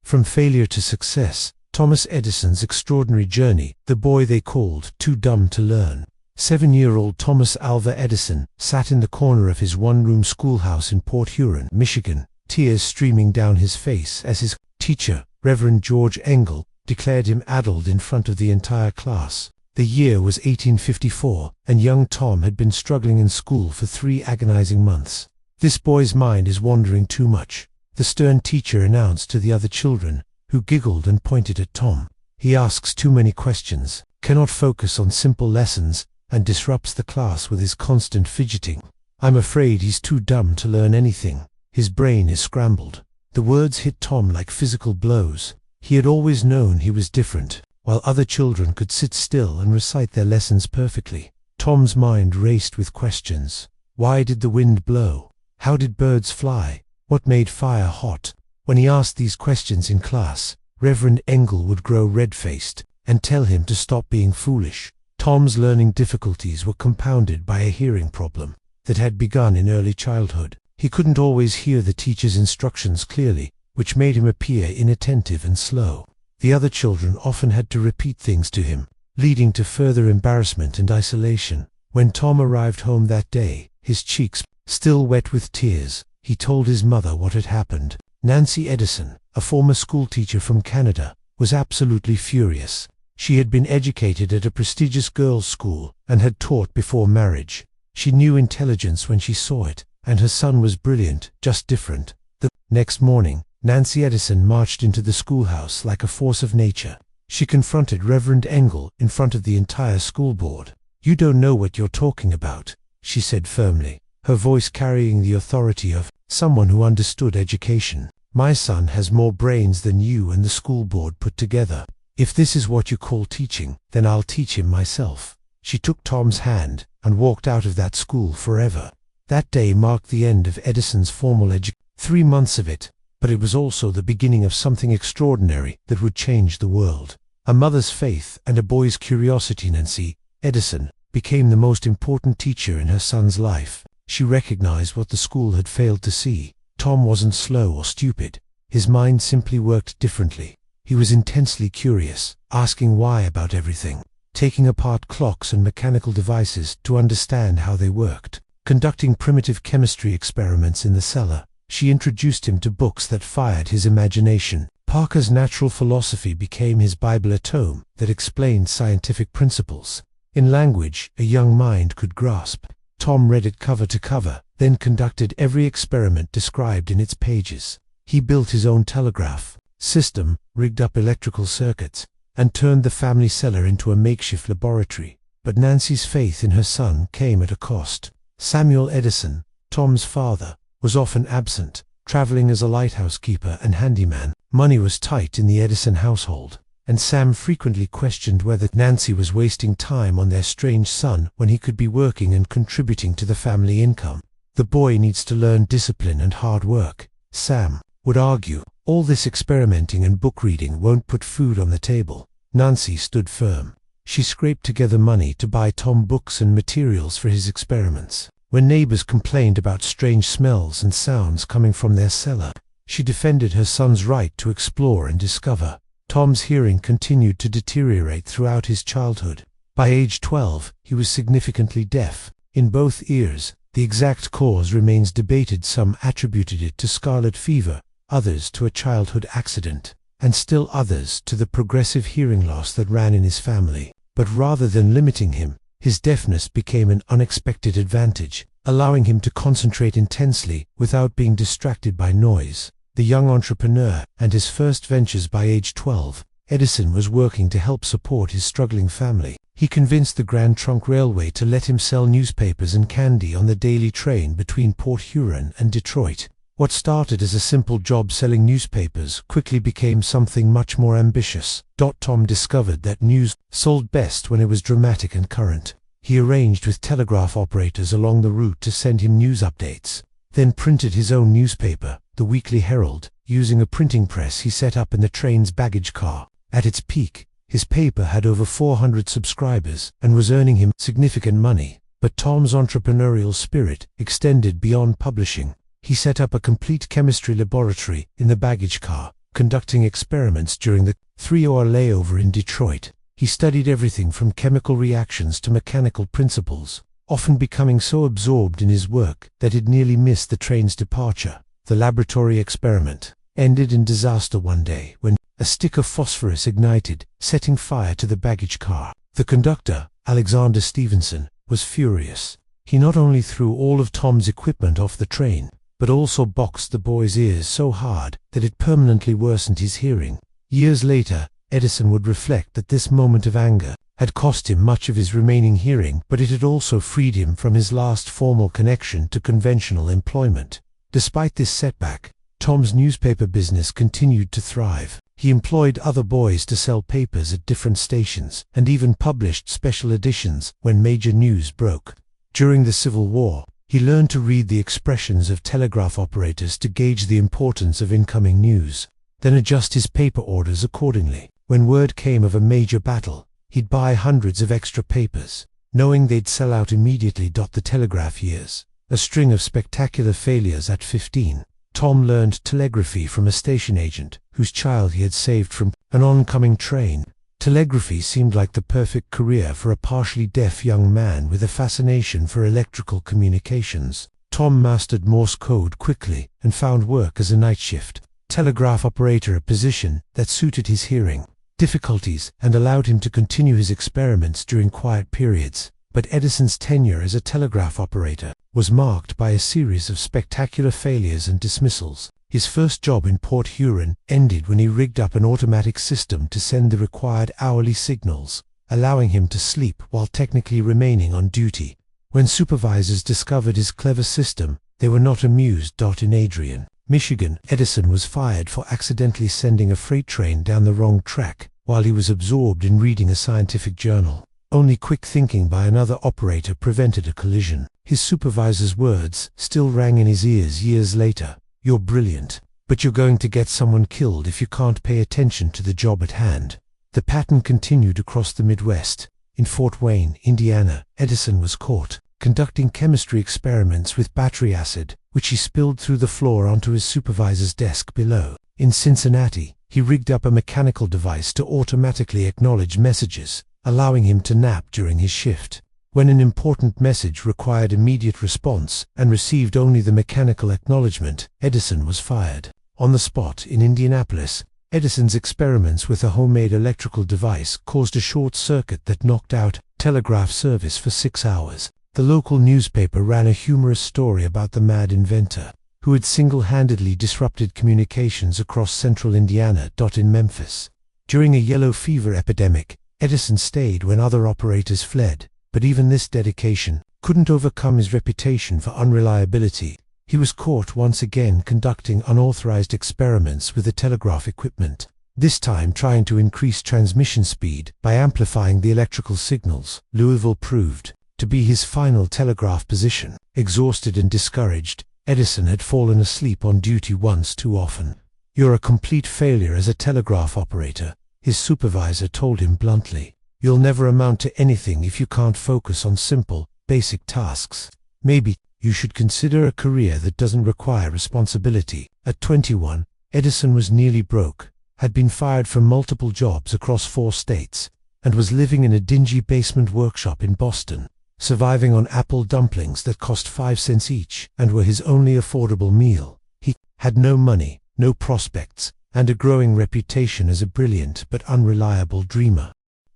From failure to success, Thomas Edison's extraordinary journey, the boy they called too dumb to learn. 7-year-old Thomas Alva Edison sat in the corner of his one-room schoolhouse in Port Huron, Michigan, tears streaming down his face as his teacher, Reverend George Engel, declared him addled in front of the entire class. The year was 1854, and young Tom had been struggling in school for 3 agonizing months. "This boy's mind is wandering too much," the stern teacher announced to the other children, who giggled and pointed at Tom. "He asks too many questions, cannot focus on simple lessons, and disrupts the class with his constant fidgeting. I'm afraid he's too dumb to learn anything. His brain is scrambled." The words hit Tom like physical blows. He had always known he was different. While other children could sit still and recite their lessons perfectly, Tom's mind raced with questions. Why did the wind blow? How did birds fly? What made fire hot? When he asked these questions in class, Reverend Engel would grow red-faced and tell him to stop being foolish. Tom's learning difficulties were compounded by a hearing problem that had begun in early childhood. He couldn't always hear the teacher's instructions clearly, which made him appear inattentive and slow. The other children often had to repeat things to him, leading to further embarrassment and isolation. When Tom arrived home that day, his cheeks still wet with tears, he told his mother what had happened. Nancy Edison, a former schoolteacher from Canada, was absolutely furious. She had been educated at a prestigious girls' school and had taught before marriage. She knew intelligence when she saw it, and her son was brilliant, just different. The next morning, Nancy Edison marched into the schoolhouse like a force of nature. She confronted Reverend Engel in front of the entire school board. "You don't know what you're talking about," she said firmly, her voice carrying the authority of someone who understood education. "My son has more brains than you and the school board put together. If this is what you call teaching, then I'll teach him myself." She took Tom's hand and walked out of that school forever. That day marked the end of Edison's formal education. 3 months of it, but it was also the beginning of something extraordinary that would change the world. A mother's faith and a boy's curiosity. Nancy Edison became the most important teacher in her son's life. She recognized what the school had failed to see. Tom wasn't slow or stupid. His mind simply worked differently. He was intensely curious, asking why about everything, taking apart clocks and mechanical devices to understand how they worked, conducting primitive chemistry experiments in the cellar. She introduced him to books that fired his imagination. Parker's Natural Philosophy became his Bible, a tome that explained scientific principles in language a young mind could grasp. Tom read it cover to cover, then conducted every experiment described in its pages. He built his own telegraph system, rigged up electrical circuits, and turned the family cellar into a makeshift laboratory. But Nancy's faith in her son came at a cost. Samuel Edison, Tom's father, was often absent, traveling as a lighthouse keeper and handyman. Money was tight in the Edison household, and Sam frequently questioned whether Nancy was wasting time on their strange son when he could be working and contributing to the family income. "The boy needs to learn discipline and hard work," Sam would argue. "All this experimenting and book reading won't put food on the table." Nancy stood firm. She scraped together money to buy Tom books and materials for his experiments. When neighbors complained about strange smells and sounds coming from their cellar, she defended her son's right to explore and discover. Tom's hearing continued to deteriorate throughout his childhood. By age 12, he was significantly deaf in both ears. The exact cause remains debated. Some attributed it to scarlet fever, others to a childhood accident, and still others to the progressive hearing loss that ran in his family. But rather than limiting him, his deafness became an unexpected advantage, allowing him to concentrate intensely without being distracted by noise. The young entrepreneur and his first ventures. By age 12, Edison was working to help support his struggling family. He convinced the Grand Trunk Railway to let him sell newspapers and candy on the daily train between Port Huron and Detroit. What started as a simple job selling newspapers quickly became something much more ambitious. Tom discovered that news sold best when it was dramatic and current. He arranged with telegraph operators along the route to send him news updates, then printed his own newspaper, the Weekly Herald, using a printing press he set up in the train's baggage car. At its peak, his paper had over 400 subscribers and was earning him significant money. But Tom's entrepreneurial spirit extended beyond publishing. He set up a complete chemistry laboratory in the baggage car, conducting experiments during the 3-hour layover in Detroit. He studied everything from chemical reactions to mechanical principles, often becoming so absorbed in his work that he'd nearly missed the train's departure. The laboratory experiment ended in disaster one day when a stick of phosphorus ignited, setting fire to the baggage car. The conductor, Alexander Stevenson, was furious. He not only threw all of Tom's equipment off the train, but also boxed the boy's ears so hard that it permanently worsened his hearing. Years later, Edison would reflect that this moment of anger had cost him much of his remaining hearing, but it had also freed him from his last formal connection to conventional employment. Despite this setback, Tom's newspaper business continued to thrive. He employed other boys to sell papers at different stations, and even published special editions when major news broke. During the Civil War, he learned to read the expressions of telegraph operators to gauge the importance of incoming news, then adjust his paper orders accordingly. When word came of a major battle, he'd buy hundreds of extra papers, knowing they'd sell out immediately. The telegraph years, a string of spectacular failures. At 15, Tom learned telegraphy from a station agent whose child he had saved from an oncoming train. Telegraphy seemed like the perfect career for a partially deaf young man with a fascination for electrical communications. Tom mastered Morse code quickly and found work as a night shift telegraph operator, a position that suited his hearing difficulties and allowed him to continue his experiments during quiet periods. But Edison's tenure as a telegraph operator was marked by a series of spectacular failures and dismissals. His first job in Port Huron ended when he rigged up an automatic system to send the required hourly signals, allowing him to sleep while technically remaining on duty. When supervisors discovered his clever system, they were not amused. In Adrian, Michigan, Edison was fired for accidentally sending a freight train down the wrong track while he was absorbed in reading a scientific journal. Only quick thinking by another operator prevented a collision. His supervisor's words still rang in his ears years later. "You're brilliant, but you're going to get someone killed if you can't pay attention to the job at hand." The pattern continued across the Midwest. In Fort Wayne, Indiana, Edison was caught conducting chemistry experiments with battery acid, which he spilled through the floor onto his supervisor's desk below. In Cincinnati, he rigged up a mechanical device to automatically acknowledge messages, allowing him to nap during his shift. When an important message required immediate response and received only the mechanical acknowledgement, Edison was fired. On the spot in Indianapolis, Edison's experiments with a homemade electrical device caused a short circuit that knocked out telegraph service for 6 hours. The local newspaper ran a humorous story about the mad inventor, who had single-handedly disrupted communications across central Indiana. In Memphis, during a yellow fever epidemic, Edison stayed when other operators fled, but even this dedication couldn't overcome his reputation for unreliability. He was caught once again conducting unauthorized experiments with the telegraph equipment, this time trying to increase transmission speed by amplifying the electrical signals. Louisville proved to be his final telegraph position. Exhausted and discouraged, Edison had fallen asleep on duty once too often. "You're a complete failure as a telegraph operator," his supervisor told him bluntly. "You'll never amount to anything if you can't focus on simple, basic tasks. Maybe you should consider a career that doesn't require responsibility." At 21, Edison was nearly broke, had been fired from multiple jobs across 4 states, and was living in a dingy basement workshop in Boston, surviving on apple dumplings that cost 5 cents each and were his only affordable meal. He had no money, no prospects, and a growing reputation as a brilliant but unreliable dreamer.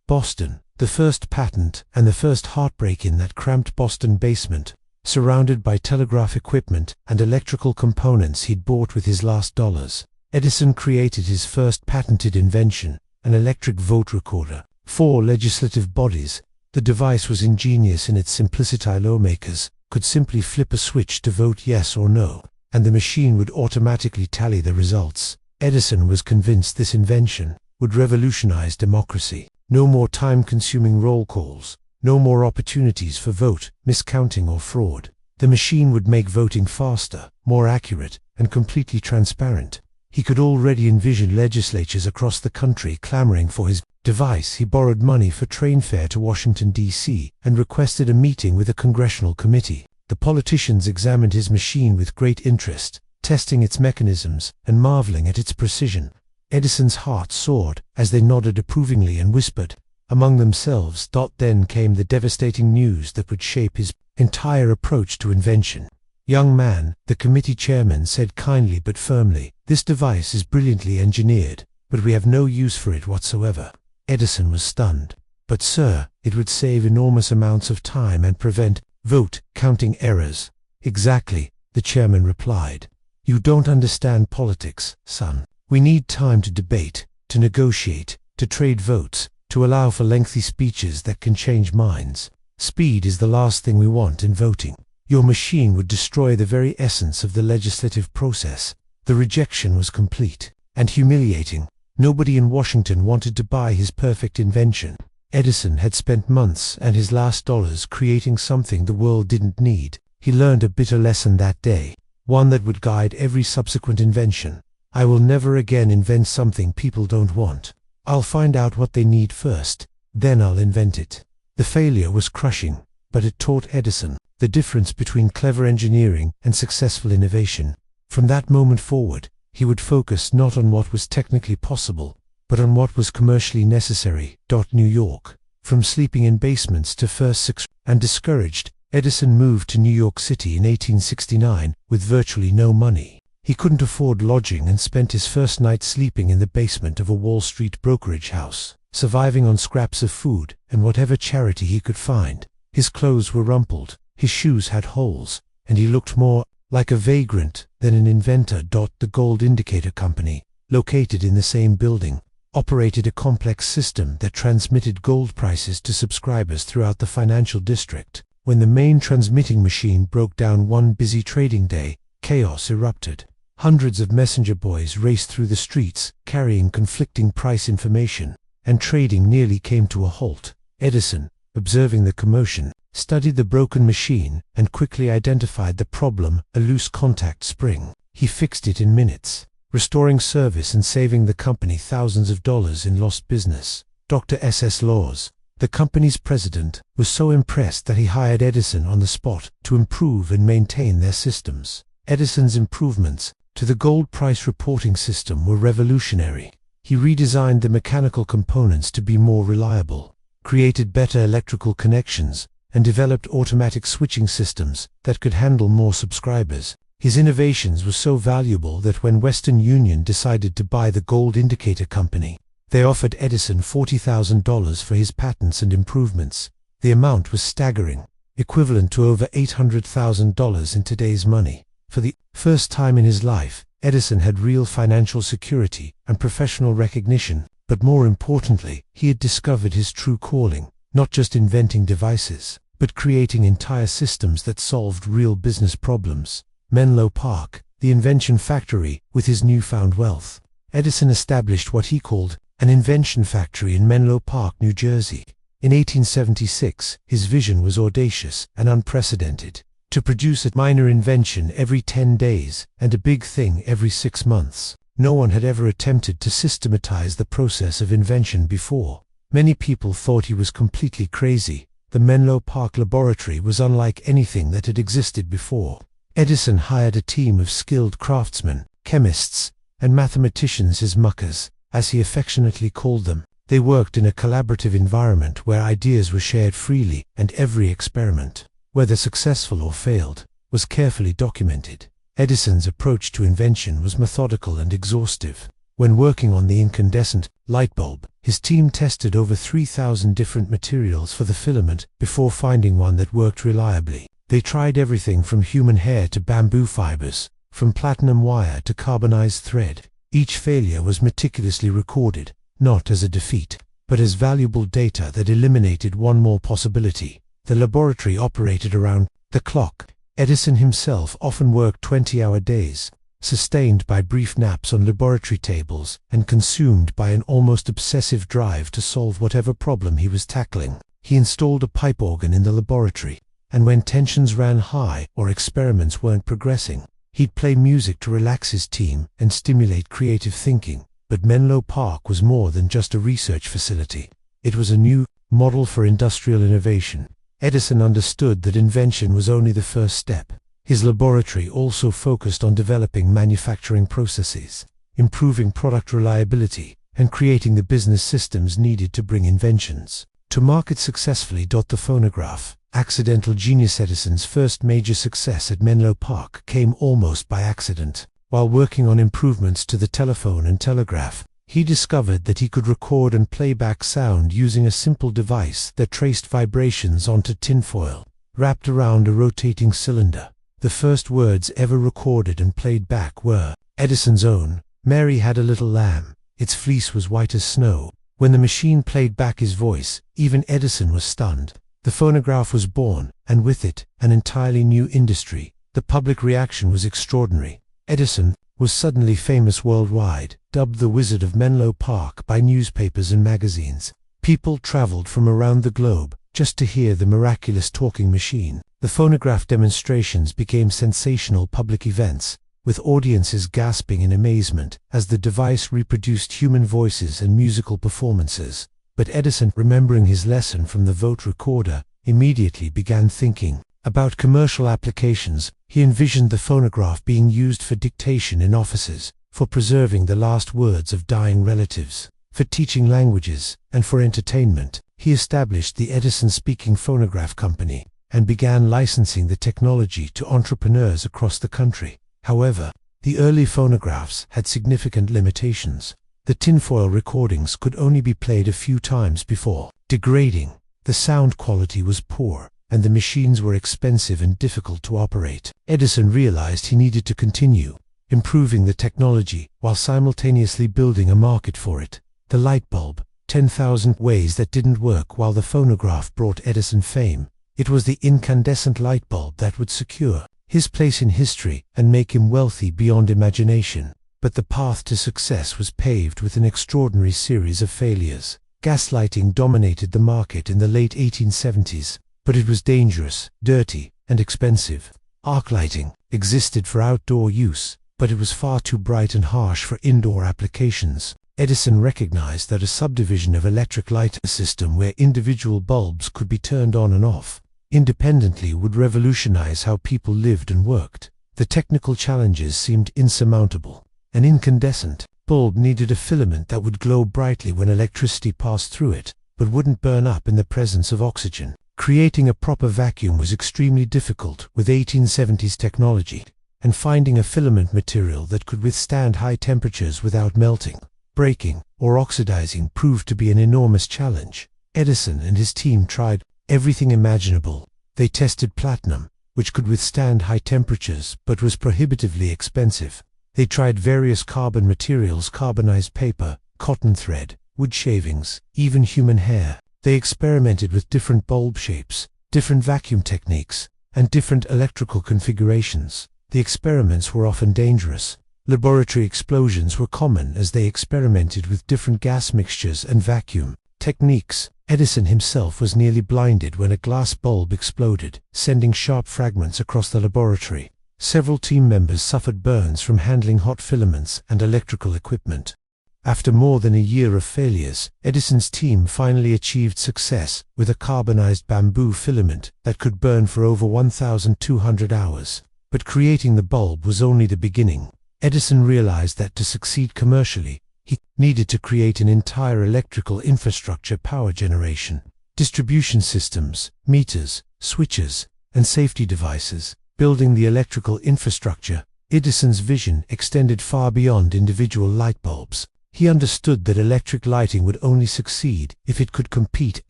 Boston, the first patent and the first heartbreak in that cramped Boston basement, surrounded by telegraph equipment and electrical components he'd bought with his last dollars. Edison created his first patented invention, an electric vote recorder. 4 legislative bodies. The device was ingenious in its simplicity. Lawmakers could simply flip a switch to vote yes or no, and the machine would automatically tally the results. Edison was convinced this invention would revolutionize democracy. No more time-consuming roll calls, no more opportunities for vote miscounting or fraud. The machine would make voting faster, more accurate, and completely transparent. He could already envision legislatures across the country clamoring for his device. He borrowed money for train fare to Washington, D.C., and requested a meeting with a congressional committee. The politicians examined his machine with great interest, testing its mechanisms and marveling at its precision. Edison's heart soared as they nodded approvingly and whispered among themselves. Then came the devastating news that would shape his entire approach to invention. "Young man," the committee chairman said kindly but firmly, "this device is brilliantly engineered, but we have no use for it whatsoever." Edison was stunned. "But sir, it would save enormous amounts of time and prevent vote counting errors." "Exactly," the chairman replied. "You don't understand politics, son. We need time to debate, to negotiate, to trade votes, to allow for lengthy speeches that can change minds. Speed is the last thing we want in voting. Your machine would destroy the very essence of the legislative process." The rejection was complete and humiliating. Nobody in Washington wanted to buy his perfect invention. Edison had spent months and his last dollars creating something the world didn't need. He learned a bitter lesson that day, one that would guide every subsequent invention. "I will never again invent something people don't want. I'll find out what they need first, then I'll invent it." The failure was crushing, but it taught Edison the difference between clever engineering and successful innovation. From that moment forward, he would focus not on what was technically possible, but on what was commercially necessary. New York. From sleeping in basements to first success and discouraged, Edison moved to New York City in 1869 with virtually no money. He couldn't afford lodging and spent his first night sleeping in the basement of a Wall Street brokerage house, surviving on scraps of food and whatever charity he could find. His clothes were rumpled, his shoes had holes, and he looked more like a vagrant than an inventor. The Gold Indicator Company, located in the same building, operated a complex system that transmitted gold prices to subscribers throughout the financial district. When the main transmitting machine broke down one busy trading day, chaos erupted. Hundreds of messenger boys raced through the streets, carrying conflicting price information, and trading nearly came to a halt. Edison, observing the commotion, studied the broken machine and quickly identified the problem: a loose contact spring. He fixed it in minutes, restoring service and saving the company thousands of dollars in lost business. Dr. S.S. Laws, the company's president, was so impressed that he hired Edison on the spot to improve and maintain their systems. Edison's improvements to the gold price reporting system were revolutionary. He redesigned the mechanical components to be more reliable, created better electrical connections, and developed automatic switching systems that could handle more subscribers. His innovations were so valuable that when Western Union decided to buy the Gold Indicator Company, they offered Edison $40,000 for his patents and improvements. The amount was staggering, equivalent to over $800,000 in today's money. For the first time in his life, Edison had real financial security and professional recognition, but more importantly, he had discovered his true calling, not just inventing devices, but creating entire systems that solved real business problems. Menlo Park, the invention factory, with his newfound wealth. Edison established what he called an invention factory in Menlo Park, New Jersey. In 1876, his vision was audacious and unprecedented: to produce a minor invention every 10 days and a big thing every 6 months. No one had ever attempted to systematize the process of invention before. Many people thought he was completely crazy. The Menlo Park laboratory was unlike anything that had existed before. Edison hired a team of skilled craftsmen, chemists, and mathematicians, his muckers, as he affectionately called them. They worked in a collaborative environment where ideas were shared freely, and every experiment, whether successful or failed, was carefully documented. Edison's approach to invention was methodical and exhaustive. When working on the incandescent light bulb, his team tested over 3,000 different materials for the filament before finding one that worked reliably. They tried everything from human hair to bamboo fibers, from platinum wire to carbonized thread. Each failure was meticulously recorded, not as a defeat, but as valuable data that eliminated one more possibility. The laboratory operated around the clock. Edison himself often worked 20-hour days, sustained by brief naps on laboratory tables and consumed by an almost obsessive drive to solve whatever problem he was tackling. He installed a pipe organ in the laboratory, and when tensions ran high or experiments weren't progressing, he'd play music to relax his team and stimulate creative thinking. But Menlo Park was more than just a research facility. It was a new model for industrial innovation. Edison understood that invention was only the first step. His laboratory also focused on developing manufacturing processes. improving product reliability, and creating the business systems needed to bring inventions to market successfully. The phonograph, accidental genius. Edison's first major success at Menlo Park came almost by accident. While working on improvements to the telephone and telegraph, he discovered that he could record and play back sound using a simple device that traced vibrations onto tinfoil, wrapped around a rotating cylinder. The first words ever recorded and played back were Edison's own, "Mary had a little lamb, its fleece was white as snow." When the machine played back his voice, even Edison was stunned. The phonograph was born, and with it, an entirely new industry. The public reaction was extraordinary. Edison was suddenly famous worldwide, dubbed the Wizard of Menlo Park by newspapers and magazines. People traveled from around the globe just to hear the miraculous talking machine. The phonograph demonstrations became sensational public events, with audiences gasping in amazement as the device reproduced human voices and musical performances. But Edison, remembering his lesson from the vote recorder, immediately began thinking about commercial applications. He envisioned the phonograph being used for dictation in offices, for preserving the last words of dying relatives, for teaching languages, and for entertainment. He established the Edison Speaking Phonograph Company and began licensing the technology to entrepreneurs across the country. However, the early phonographs had significant limitations. The tinfoil recordings could only be played a few times before degrading. The sound quality was poor, and the machines were expensive and difficult to operate. Edison realized he needed to continue improving the technology while simultaneously building a market for it. The light bulb, 10,000 ways that didn't work. While the phonograph brought Edison fame, it was the incandescent light bulb that would secure his place in history and make him wealthy beyond imagination. But the path to success was paved with an extraordinary series of failures. Gaslighting dominated the market in the late 1870s, but it was dangerous, dirty, and expensive. Arc lighting existed for outdoor use, but it was far too bright and harsh for indoor applications. Edison recognized that a subdivision of electric light, a system where individual bulbs could be turned on and off independently, would revolutionize how people lived and worked. The technical challenges seemed insurmountable. An incandescent bulb needed a filament that would glow brightly when electricity passed through it, but wouldn't burn up in the presence of oxygen. Creating a proper vacuum was extremely difficult with 1870s technology, and finding a filament material that could withstand high temperatures without melting, breaking, or oxidizing proved to be an enormous challenge. Edison and his team tried everything imaginable. They tested platinum, which could withstand high temperatures but was prohibitively expensive. They tried various carbon materials, carbonized paper, cotton thread, wood shavings, even human hair. They experimented with different bulb shapes, different vacuum techniques, and different electrical configurations. The experiments were often dangerous. Laboratory explosions were common as they experimented with different gas mixtures and vacuum techniques. Edison himself was nearly blinded when a glass bulb exploded, sending sharp fragments across the laboratory. Several team members suffered burns from handling hot filaments and electrical equipment. After more than a year of failures, Edison's team finally achieved success with a carbonized bamboo filament that could burn for over 1,200 hours. But creating the bulb was only the beginning. Edison realized that to succeed commercially, he needed to create an entire electrical infrastructure: power generation, distribution systems, meters, switches, and safety devices. Building the electrical infrastructure, Edison's vision extended far beyond individual light bulbs. He understood that electric lighting would only succeed if it could compete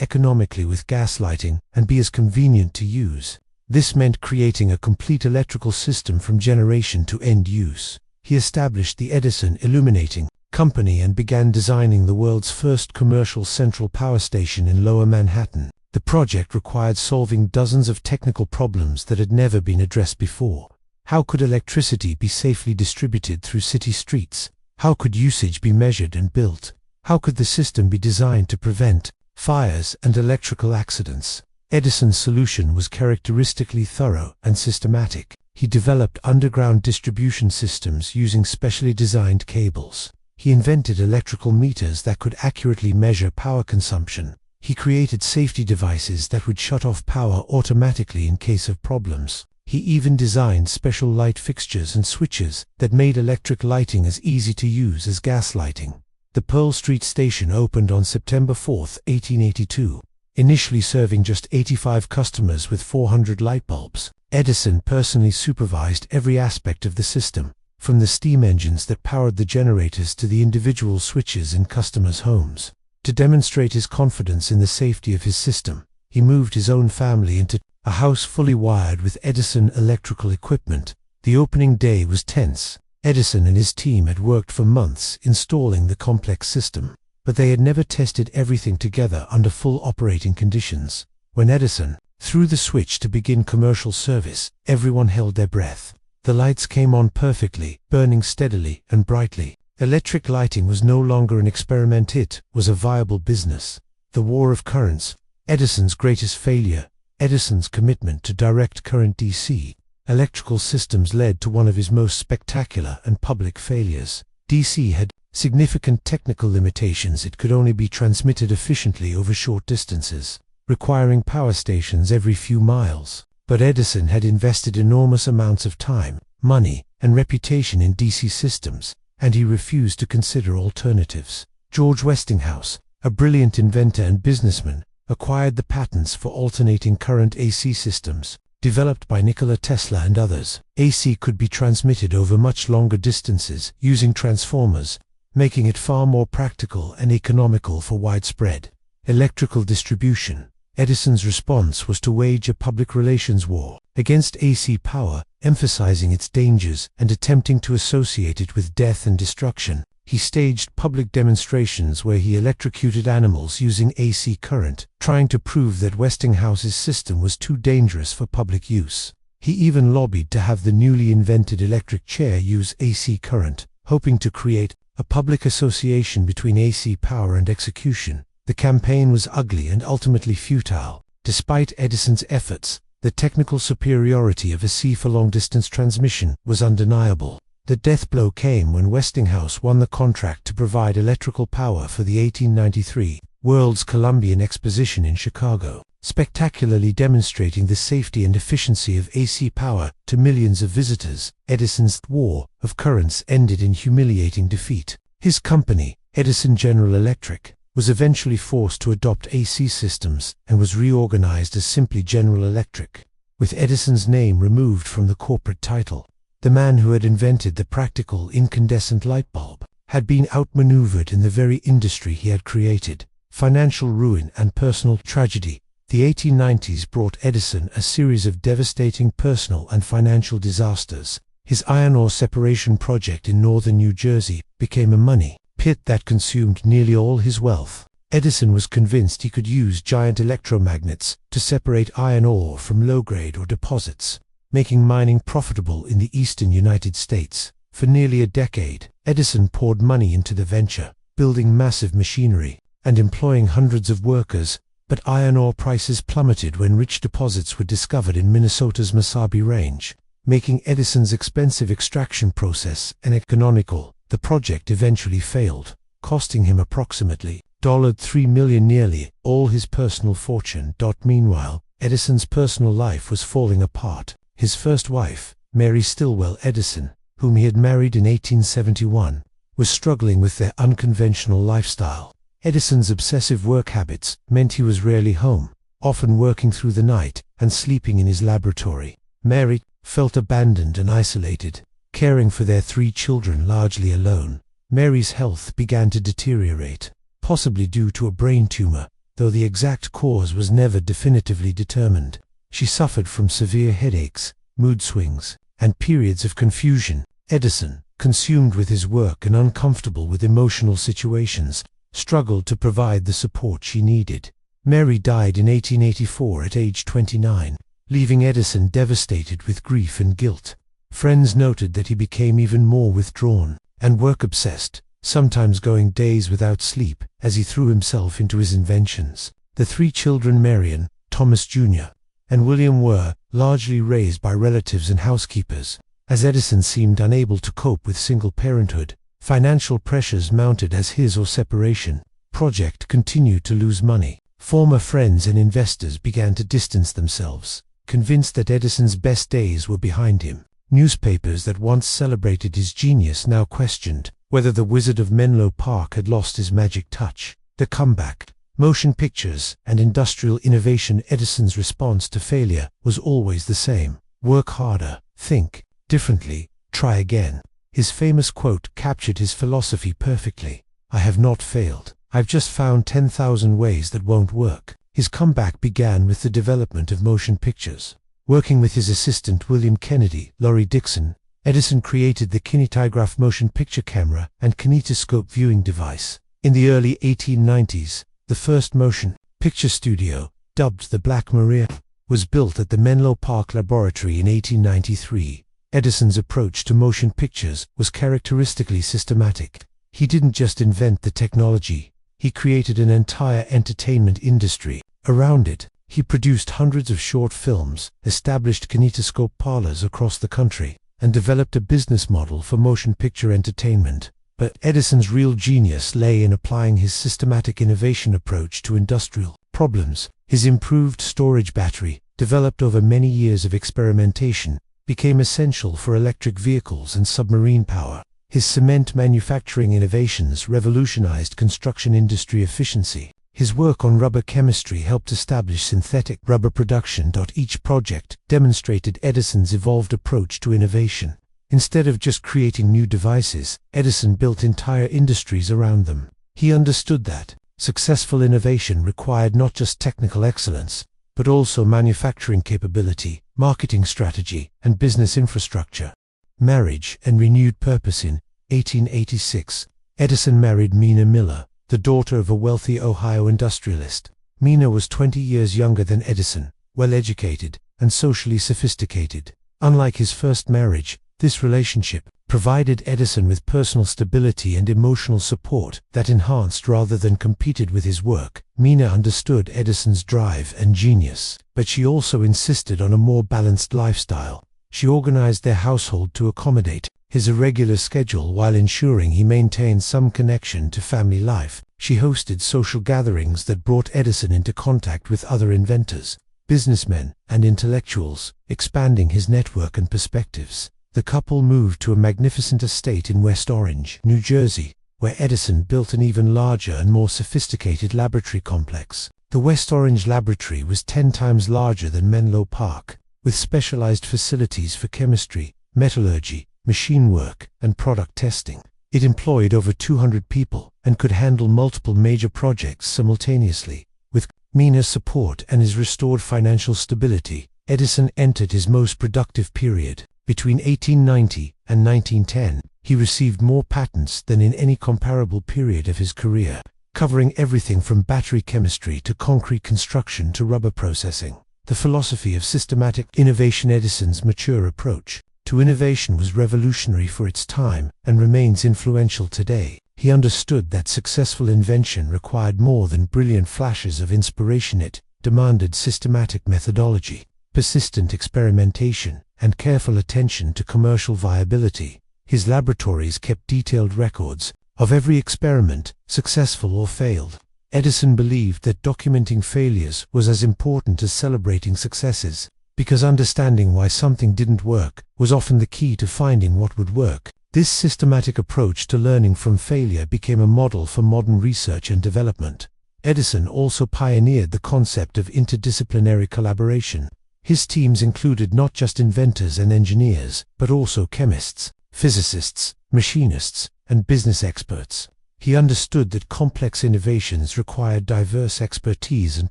economically with gas lighting and be as convenient to use. This meant creating a complete electrical system from generation to end use. He established the Edison Illuminating Company and began designing the world's first commercial central power station in Lower Manhattan. The project required solving dozens of technical problems that had never been addressed before. How could electricity be safely distributed through city streets? How could usage be measured and built? How could the system be designed to prevent fires and electrical accidents? Edison's solution was characteristically thorough and systematic. He developed underground distribution systems using specially designed cables. He invented electrical meters that could accurately measure power consumption. He created safety devices that would shut off power automatically in case of problems. He even designed special light fixtures and switches that made electric lighting as easy to use as gas lighting. The Pearl Street station opened on September 4, 1882. Initially serving just 85 customers with 400 light bulbs, Edison personally supervised every aspect of the system, from the steam engines that powered the generators to the individual switches in customers' homes. To demonstrate his confidence in the safety of his system, he moved his own family into a house fully wired with Edison electrical equipment. The opening day was tense. Edison and his team had worked for months installing the complex system, but they had never tested everything together under full operating conditions. When Edison threw the switch to begin commercial service, everyone held their breath. The lights came on perfectly, burning steadily and brightly. Electric lighting was no longer an experiment, it was a viable business. The war of currents, Edison's greatest failure. Edison's commitment to direct current DC electrical systems led to one of his most spectacular and public failures. DC had significant technical limitations. It could only be transmitted efficiently over short distances, requiring power stations every few miles. But Edison had invested enormous amounts of time, money, and reputation in DC systems, and he refused to consider alternatives. George Westinghouse, a brilliant inventor and businessman, acquired the patents for alternating current AC systems, developed by Nikola Tesla and others. AC could be transmitted over much longer distances using transformers, making it far more practical and economical for widespread electrical distribution. Edison's response was to wage a public relations war against AC power, emphasizing its dangers and attempting to associate it with death and destruction. He staged public demonstrations where he electrocuted animals using AC current, trying to prove that Westinghouse's system was too dangerous for public use. He even lobbied to have the newly invented electric chair use AC current, hoping to create a public association between AC power and execution. The campaign was ugly and ultimately futile. Despite Edison's efforts, the technical superiority of AC for long-distance transmission was undeniable. The death blow came when Westinghouse won the contract to provide electrical power for the 1893 World's Columbian Exposition in Chicago, spectacularly demonstrating the safety and efficiency of AC power to millions of visitors. Edison's war of currents ended in humiliating defeat. His company, Edison General Electric, was eventually forced to adopt AC systems and was reorganized as simply General Electric, with Edison's name removed from the corporate title. The man who had invented the practical incandescent light bulb had been outmaneuvered in the very industry he had created. Financial ruin and personal tragedy. The 1890s brought Edison a series of devastating personal and financial disasters. His iron ore separation project in northern New Jersey became a money pit that consumed nearly all his wealth. Edison was convinced he could use giant electromagnets to separate iron ore from low-grade ore deposits, making mining profitable in the eastern United States. For nearly a decade, Edison poured money into the venture, building massive machinery and employing hundreds of workers, but iron ore prices plummeted when rich deposits were discovered in Minnesota's Mesabi Range, making Edison's expensive extraction process uneconomical. The project eventually failed, costing him approximately $3 million, nearly all his personal fortune. Meanwhile, Edison's personal life was falling apart. His first wife, Mary Stilwell Edison, whom he had married in 1871, was struggling with their unconventional lifestyle. Edison's obsessive work habits meant he was rarely home, often working through the night and sleeping in his laboratory. Mary felt abandoned and isolated, caring for their 3 children largely alone. Mary's health began to deteriorate, possibly due to a brain tumor, though the exact cause was never definitively determined. She suffered from severe headaches, mood swings, and periods of confusion. Edison, consumed with his work and uncomfortable with emotional situations, struggled to provide the support she needed. Mary died in 1884 at age 29, leaving Edison devastated with grief and guilt. Friends noted that he became even more withdrawn and work-obsessed, sometimes going days without sleep as he threw himself into his inventions. The 3 children, Marion, Thomas Jr., and William, were largely raised by relatives and housekeepers. As Edison seemed unable to cope with single parenthood, financial pressures mounted as his or separation project continued to lose money. Former friends and investors began to distance themselves. convinced that Edison's best days were behind him. Newspapers that once celebrated his genius now questioned whether the Wizard of Menlo Park had lost his magic touch. The comeback, motion pictures, and industrial innovation. Edison's response to failure was always the same: work harder, think differently, try again. His famous quote captured his philosophy perfectly: "I have not failed. I've just found 10,000 ways that won't work." His comeback began with the development of motion pictures. Working with his assistant William Kennedy, Laurie Dixon, Edison created the kinetograph motion picture camera and kinetoscope viewing device. In the early 1890s, the first motion picture studio, dubbed the Black Maria, was built at the Menlo Park Laboratory in 1893. Edison's approach to motion pictures was characteristically systematic. He didn't just invent the technology, he created an entire entertainment industry around it. He produced hundreds of short films, established kinetoscope parlors across the country, and developed a business model for motion picture entertainment. But Edison's real genius lay in applying his systematic innovation approach to industrial problems. His improved storage battery, developed over many years of experimentation, became essential for electric vehicles and submarine power. His cement manufacturing innovations revolutionized construction industry efficiency. His work on rubber chemistry helped establish synthetic rubber production. Each project demonstrated Edison's evolved approach to innovation. Instead of just creating new devices, Edison built entire industries around them. He understood that successful innovation required not just technical excellence, but also manufacturing capability, marketing strategy, and business infrastructure. Marriage and renewed purpose. In 1886, Edison married Mina Miller, the daughter of a wealthy Ohio industrialist. Mina was 20 years younger than Edison, well-educated, and socially sophisticated. Unlike his first marriage, this relationship provided Edison with personal stability and emotional support that enhanced rather than competed with his work. Mina understood Edison's drive and genius, but she also insisted on a more balanced lifestyle. She organized their household to accommodate his irregular schedule while ensuring he maintained some connection to family life. She hosted social gatherings that brought Edison into contact with other inventors, businessmen, and intellectuals, expanding his network and perspectives. The couple moved to a magnificent estate in West Orange, New Jersey, where Edison built an even larger and more sophisticated laboratory complex. The West Orange laboratory was 10 times larger than Menlo Park, with specialized facilities for chemistry, metallurgy, machine work, and product testing. It employed over 200 people and could handle multiple major projects simultaneously. With Mina's support and his restored financial stability, Edison entered his most productive period. Between 1890 and 1910, he received more patents than in any comparable period of his career, covering everything from battery chemistry to concrete construction to rubber processing. The philosophy of systematic innovation. Edison's mature approach to innovation was revolutionary for its time and remains influential today. He understood that successful invention required more than brilliant flashes of inspiration. It demanded systematic methodology, persistent experimentation, and careful attention to commercial viability. His laboratories kept detailed records of every experiment, successful or failed. Edison believed that documenting failures was as important as celebrating successes, because understanding why something didn't work was often the key to finding what would work. This systematic approach to learning from failure became a model for modern research and development. Edison also pioneered the concept of interdisciplinary collaboration. His teams included not just inventors and engineers, but also chemists, physicists, machinists, and business experts. He understood that complex innovations required diverse expertise and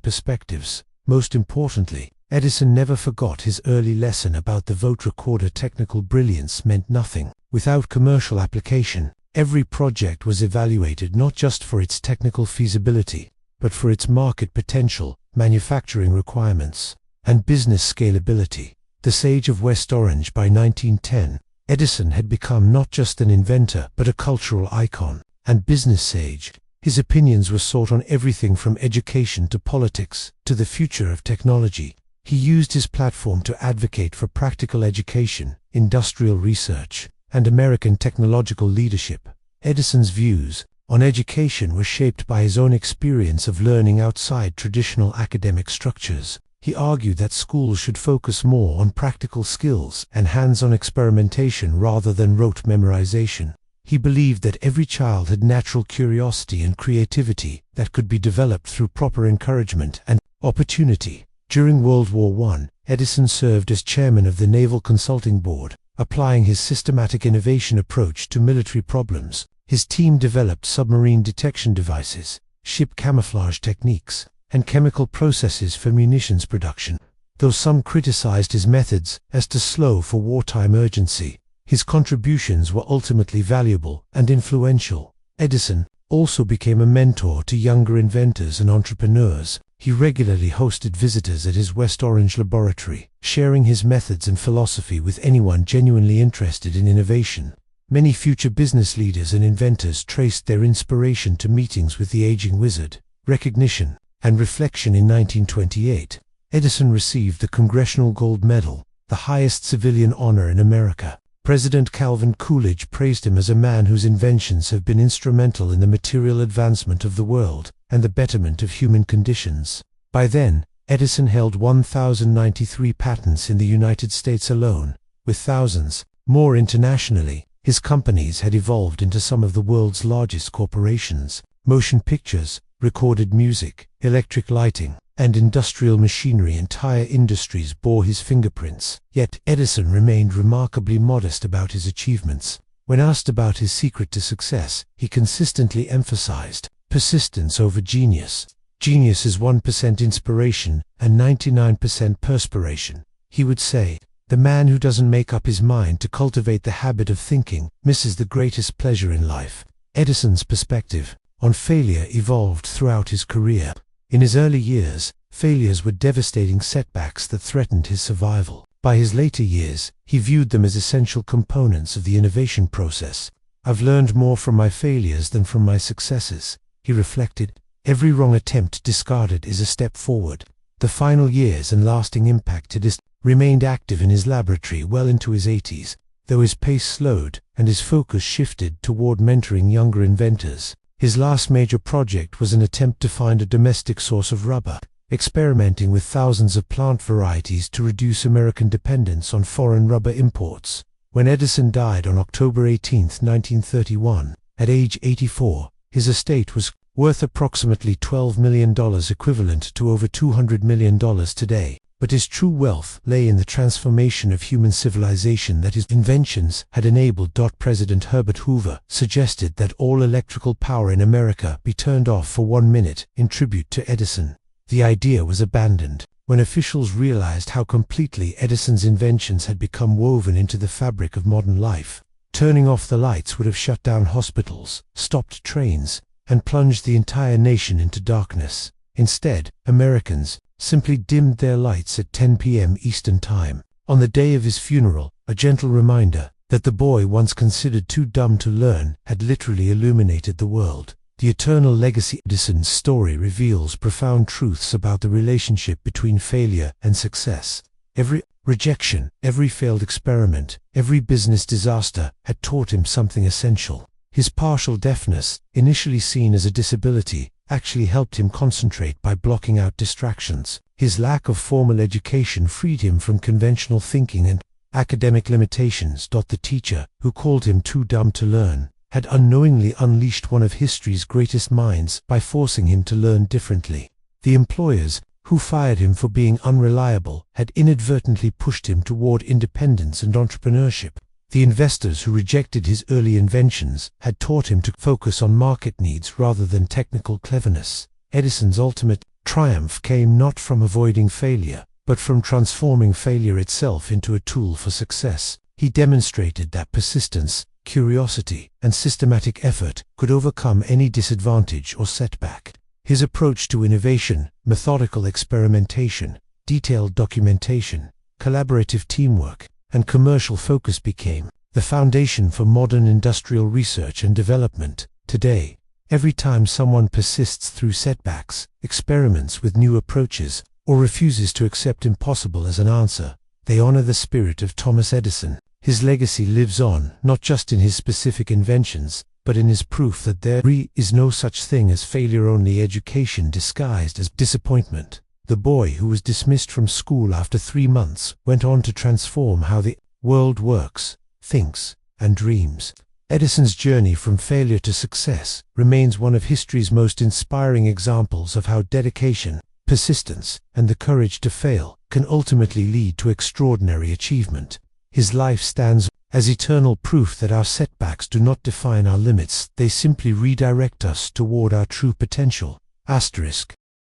perspectives. Most importantly, Edison never forgot his early lesson about the vote recorder. Technical brilliance meant nothing without commercial application. Every project was evaluated not just for its technical feasibility, but for its market potential, manufacturing requirements, and business scalability. The sage of West Orange. By 1910, Edison had become not just an inventor, but a cultural icon and business sage. His opinions were sought on everything from education to politics to the future of technology. He used his platform to advocate for practical education, industrial research, and American technological leadership. Edison's views on education were shaped by his own experience of learning outside traditional academic structures. He argued that schools should focus more on practical skills and hands-on experimentation rather than rote memorization. He believed that every child had natural curiosity and creativity that could be developed through proper encouragement and opportunity. During World War I, Edison served as chairman of the Naval Consulting Board, applying his systematic innovation approach to military problems. His team developed submarine detection devices, ship camouflage techniques, and chemical processes for munitions production. Though some criticized his methods as too slow for wartime urgency, his contributions were ultimately valuable and influential. Edison also became a mentor to younger inventors and entrepreneurs. He regularly hosted visitors at his West Orange laboratory, sharing his methods and philosophy with anyone genuinely interested in innovation. Many future business leaders and inventors traced their inspiration to meetings with the aging wizard. Recognition and reflection. In 1928, Edison received the Congressional Gold Medal, the highest civilian honor in America. President Calvin Coolidge praised him as a man whose inventions have been instrumental in the material advancement of the world and the betterment of human conditions. By then, Edison held 1,093 patents in the United States alone, with thousands more internationally. His companies had evolved into some of the world's largest corporations. Motion pictures, recorded music, electric lighting, and industrial machinery. Entire industries bore his fingerprints. Yet Edison remained remarkably modest about his achievements. When asked about his secret to success, he consistently emphasized persistence over genius. Genius is 1% inspiration and 99% perspiration. He would say, "The man who doesn't make up his mind to cultivate the habit of thinking misses the greatest pleasure in life." Edison's perspective on failure evolved throughout his career. In his early years, failures were devastating setbacks that threatened his survival. By his later years, he viewed them as essential components of the innovation process. "I've learned more from my failures than from my successes," he reflected. "Every wrong attempt discarded is a step forward." The final years and lasting impact. Edison remained active in his laboratory well into his 80s, though his pace slowed and his focus shifted toward mentoring younger inventors. His last major project was an attempt to find a domestic source of rubber, experimenting with thousands of plant varieties to reduce American dependence on foreign rubber imports. When Edison died on October 18, 1931, at age 84, his estate was worth approximately $12 million, equivalent to over $200 million today. But his true wealth lay in the transformation of human civilization that his inventions had enabled. President Herbert Hoover suggested that all electrical power in America be turned off for 1 minute in tribute to Edison. The idea was abandoned when officials realized how completely Edison's inventions had become woven into the fabric of modern life. Turning off the lights would have shut down hospitals, stopped trains, and plunged the entire nation into darkness. Instead, Americans simply dimmed their lights at 10 p.m. Eastern Time. On the day of his funeral, a gentle reminder that the boy once considered too dumb to learn had literally illuminated the world. The eternal legacy. Edison's story reveals profound truths about the relationship between failure and success. Every rejection, every failed experiment, every business disaster had taught him something essential. His partial deafness, initially seen as a disability, actually helped him concentrate by blocking out distractions. His lack of formal education freed him from conventional thinking and academic limitations. The teacher, who called him too dumb to learn, had unknowingly unleashed one of history's greatest minds by forcing him to learn differently. The employers, who fired him for being unreliable, had inadvertently pushed him toward independence and entrepreneurship. The investors who rejected his early inventions had taught him to focus on market needs rather than technical cleverness. Edison's ultimate triumph came not from avoiding failure, but from transforming failure itself into a tool for success. He demonstrated that persistence, curiosity, and systematic effort could overcome any disadvantage or setback. His approach to innovation, methodical experimentation, detailed documentation, collaborative teamwork, and commercial focus became the foundation for modern industrial research and development. Today, every time someone persists through setbacks, experiments with new approaches, or refuses to accept impossible as an answer, they honor the spirit of Thomas Edison. His legacy lives on, not just in his specific inventions, but in his proof that there is no such thing as failure, only education disguised as disappointment. the boy who was dismissed from school after 3 months went on to transform how the world works, thinks, and dreams. Edison's journey from failure to success remains one of history's most inspiring examples of how dedication, persistence, and the courage to fail can ultimately lead to extraordinary achievement. His life stands as eternal proof that our setbacks do not define our limits, they simply redirect us toward our true potential. Asterisk.